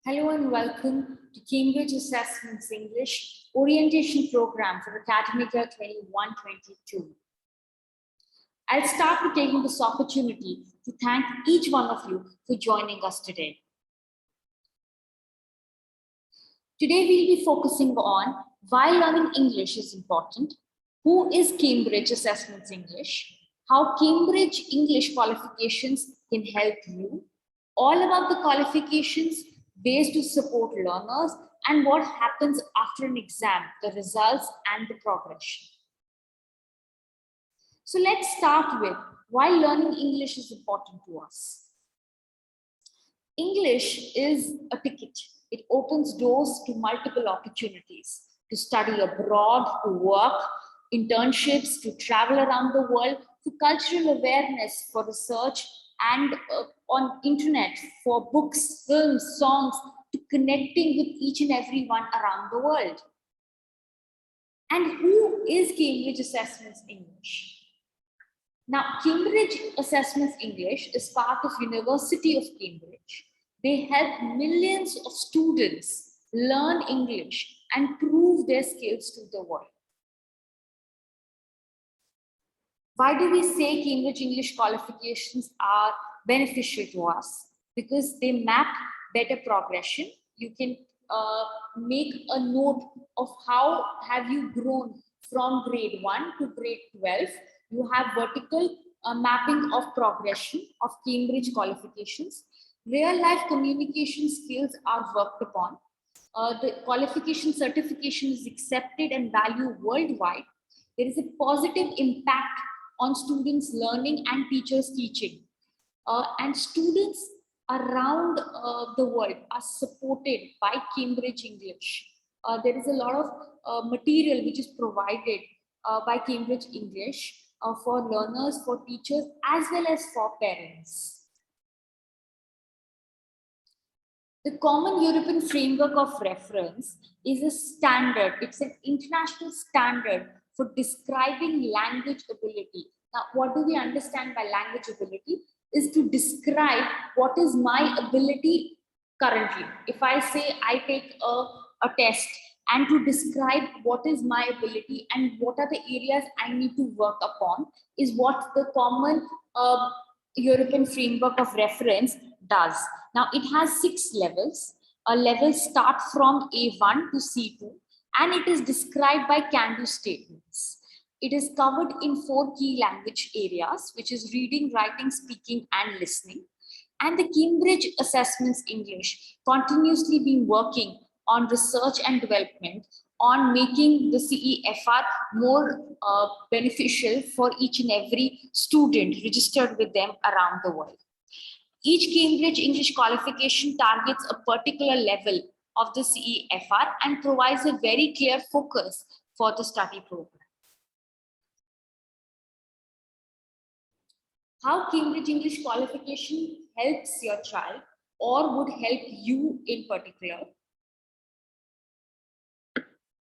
Hello and welcome to Cambridge Assessments English Orientation Program for Academic Year 21-22. I'll start with taking this opportunity to thank each one of you for joining us today. Today we'll be focusing on why learning English is important, who is Cambridge Assessments English, how Cambridge English qualifications can help you, all about the qualifications, ways to support learners, and what happens after an exam, the results and the progression. So let's start with why learning English is important to us. English is a ticket. It opens doors to multiple opportunities to study abroad, to work, internships, to travel around the world, to cultural awareness, for research, and on internet for books, films, songs, to connecting with each and everyone around the world. And who is Cambridge Assessments English? Now, Cambridge Assessments English is part of University of Cambridge. They help millions of students learn English and prove their skills to the world. Why do we say Cambridge English qualifications are beneficial to us? Because they map better progression. You can make a note of how have you grown from grade 1 to grade 12. You have vertical mapping of progression of Cambridge qualifications. Real life communication skills are worked upon. The qualification certification is accepted and valued worldwide. There is a positive impact on students learning and teachers teaching. And students around the world are supported by Cambridge English. There is a lot of material which is provided by Cambridge English for learners, for teachers, as well as for parents. The Common European Framework of Reference is a standard. It's an international standard for describing language ability. Now, what do we understand by language ability? Is to describe what is my ability currently. If I say I take a test, and to describe what is my ability and what are the areas I need to work upon is what the Common European Framework of Reference does. Now, it has 6 levels. A level start from A1 to C2, and it is described by can-do statements. It is covered in 4 key language areas, which is reading, writing, speaking, and listening. And the Cambridge Assessments English continuously been working on research and development on making the CEFR more beneficial for each and every student registered with them around the world. Each Cambridge English qualification targets a particular level of the CEFR and provides a very clear focus for the study program. How Cambridge English qualification helps your child or would help you in particular.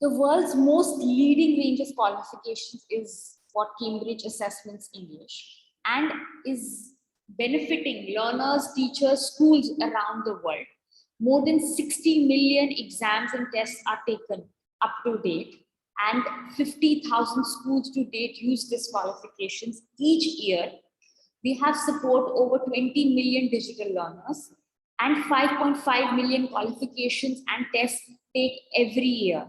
The world's most leading range of qualifications is what Cambridge Assessments English, and is benefiting learners, teachers, schools around the world. More than 60 million exams and tests are taken up to date, and 50,000 schools to date use these qualifications each year. We have support over 20 million digital learners, and 5.5 million qualifications and tests take every year.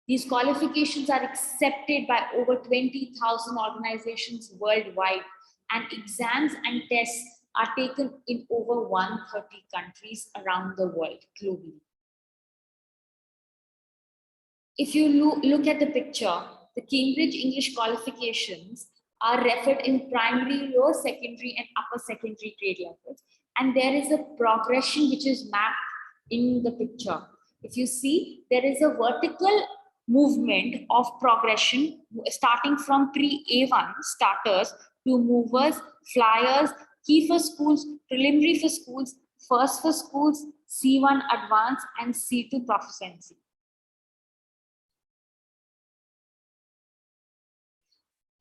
These qualifications are accepted by over 20,000 organizations worldwide, and exams and tests are taken in over 130 countries around the world globally. If you look at the picture, the Cambridge English qualifications are referred in primary, lower secondary, and upper secondary grade levels. And there is a progression which is mapped in the picture. If you see, there is a vertical movement of progression starting from pre-A1 starters to movers, flyers, key for schools, preliminary for schools, first for schools, C1 advanced, and C2 proficiency.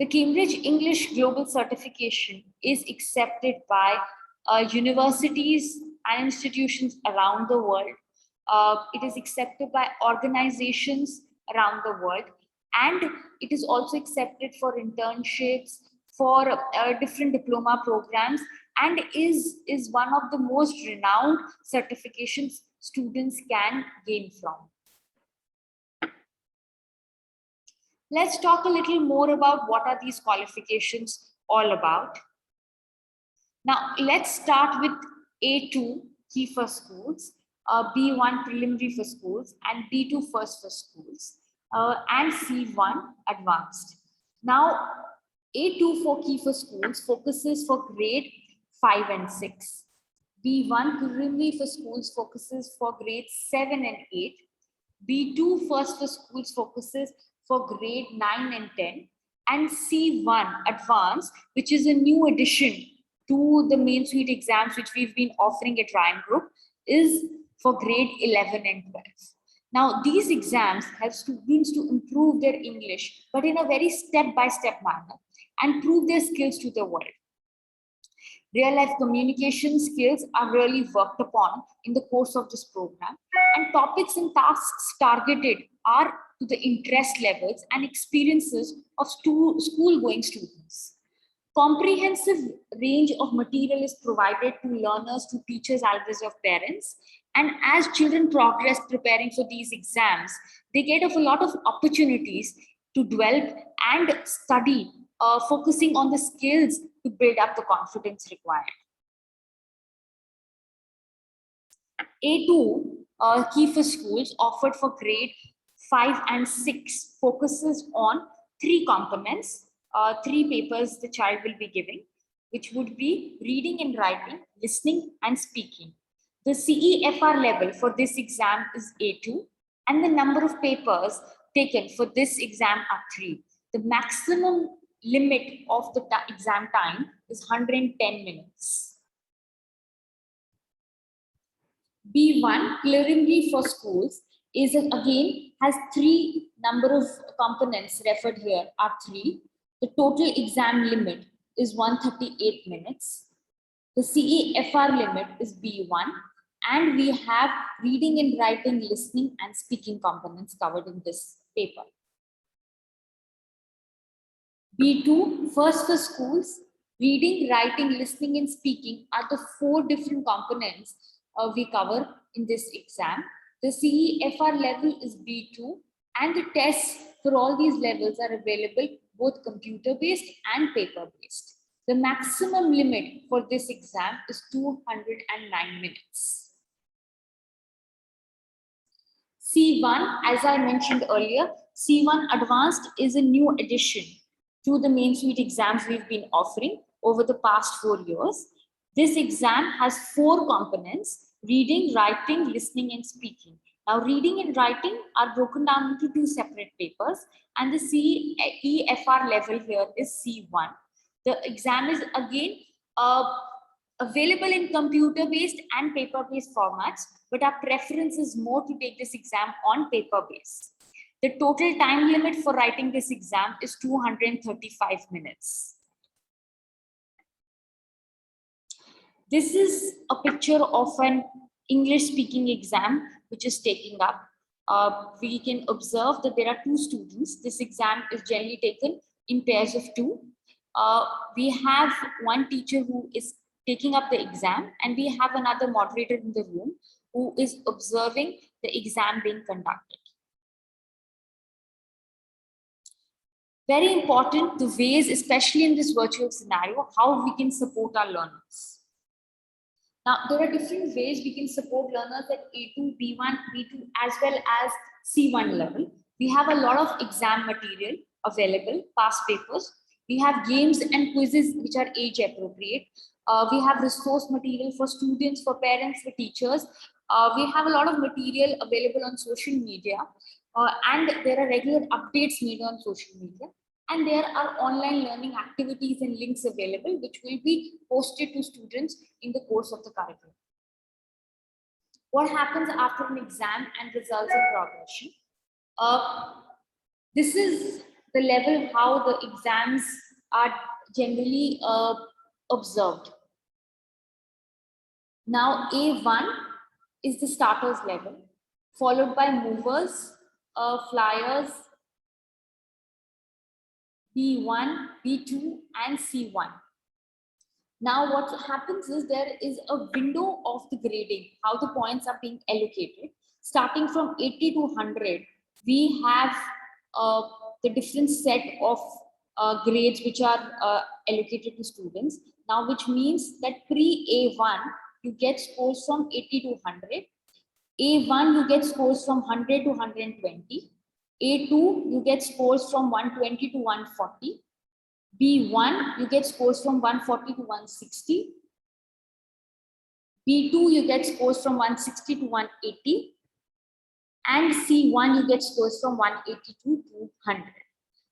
The Cambridge English Global Certification is accepted by universities, and institutions around the world. It is accepted by organizations around the world, and it is also accepted for internships, for different diploma programs, and is one of the most renowned certifications students can gain from. Let's talk a little more about what are these qualifications all about. Now, let's start with A2 key for schools, B1 preliminary for schools, and B2 first for schools, and C1 advanced. Now, A2 for key for schools focuses for grade 5 and 6. B1 preliminary for schools focuses for grades 7 and 8. B2 first for schools focuses for grade 9 and 10. And C1 advanced, which is a new addition to the main suite exams which we've been offering at Ryan Group, is for grade 11 and 12. Now, these exams help students to improve their English, but in a very step-by-step manner, and prove their skills to the world. Real life communication skills are really worked upon in the course of this program, and topics and tasks targeted are to the interest levels and experiences of school-going students. Comprehensive range of material is provided to learners, to teachers, as well as of parents. And as children progress preparing for these exams, they get a lot of opportunities to develop and study, focusing on the skills to build up the confidence required. A2 key for schools offered for grade 5 and 6 focuses on 3 components, 3 papers the child will be giving, which would be reading and writing, listening and speaking. The CEFR level for this exam is A2, and the number of papers taken for this exam are 3. The maximum limit of the exam time is 110 minutes. B1 preliminary for schools is again has 3 number of components referred here are 3. The total exam limit is 138 minutes. The CEFR limit is B1, and we have reading and writing, listening and speaking components covered in this paper. B2 first for schools, reading, writing, listening and speaking are the 4 different components we cover in this exam. The CEFR level is B2, and the tests for all these levels are available both computer-based and paper-based. The maximum limit for this exam is 209 minutes. C1, as I mentioned earlier, C1 Advanced is a new addition to the main suite exams we've been offering over the past 4 years. This exam has 4 components: reading, writing, listening, and speaking. Now, reading and writing are broken down into 2 separate papers, and the CEFR level here is C1. The exam is again available in computer-based and paper-based formats, but our preference is more to take this exam on paper-based. The total time limit for writing this exam is 235 minutes. This is a picture of an English speaking exam which is taking up. We can observe that there are 2 students. This exam is generally taken in pairs of 2. We have one teacher who is taking up the exam, and we have another moderator in the room who is observing the exam being conducted. Very important, the ways, especially in this virtual scenario, how we can support our learners. Now, there are different ways we can support learners at A2, B1, B2, as well as C1 level. We have a lot of exam material available, past papers. We have games and quizzes which are age appropriate. We have resource material for students, for parents, for teachers. We have a lot of material available on social media, and there are regular updates made on social media. And there are online learning activities and links available, which will be posted to students in the course of the curriculum. What happens after an exam and results and progression? This is the level how the exams are generally observed. Now A1 is the starters level, followed by movers, flyers, B1, B2, and C1. Now what happens is there is a window of the grading, how the points are being allocated. Starting from 80 to 100, we have the different set of grades which are allocated to students. Now, which means that pre-A1, you get scores from 80 to 100. A1, you get scores from 100 to 120. A2, you get scores from 120 to 140. B1, you get scores from 140 to 160. B2, you get scores from 160 to 180. And C1, you get scores from 182 to 100.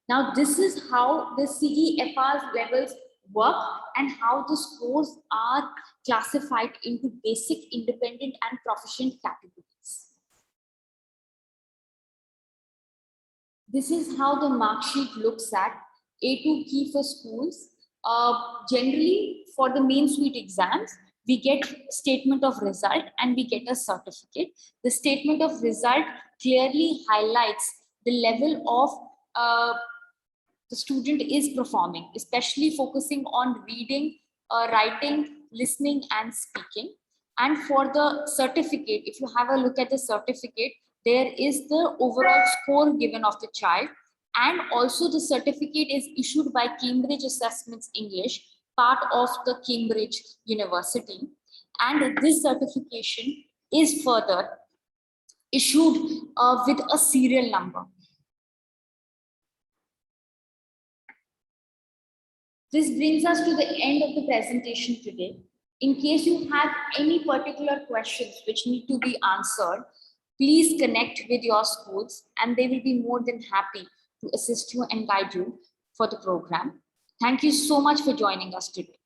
Now, this is how the CEFR levels work and how the scores are classified into basic, independent, and proficient categories. This is how the mark sheet looks at. A2 key for schools. Generally, for the main suite exams, we get statement of result and we get a certificate. The statement of result clearly highlights the level of the student is performing, especially focusing on reading, writing, listening, and speaking. And for the certificate, if you have a look at the certificate, there is the overall score given of the child. And also the certificate is issued by Cambridge Assessments English, part of the Cambridge University. And this certification is further issued with a serial number. This brings us to the end of the presentation today. In case you have any particular questions which need to be answered, please connect with your schools and they will be more than happy to assist you and guide you for the program. Thank you so much for joining us today.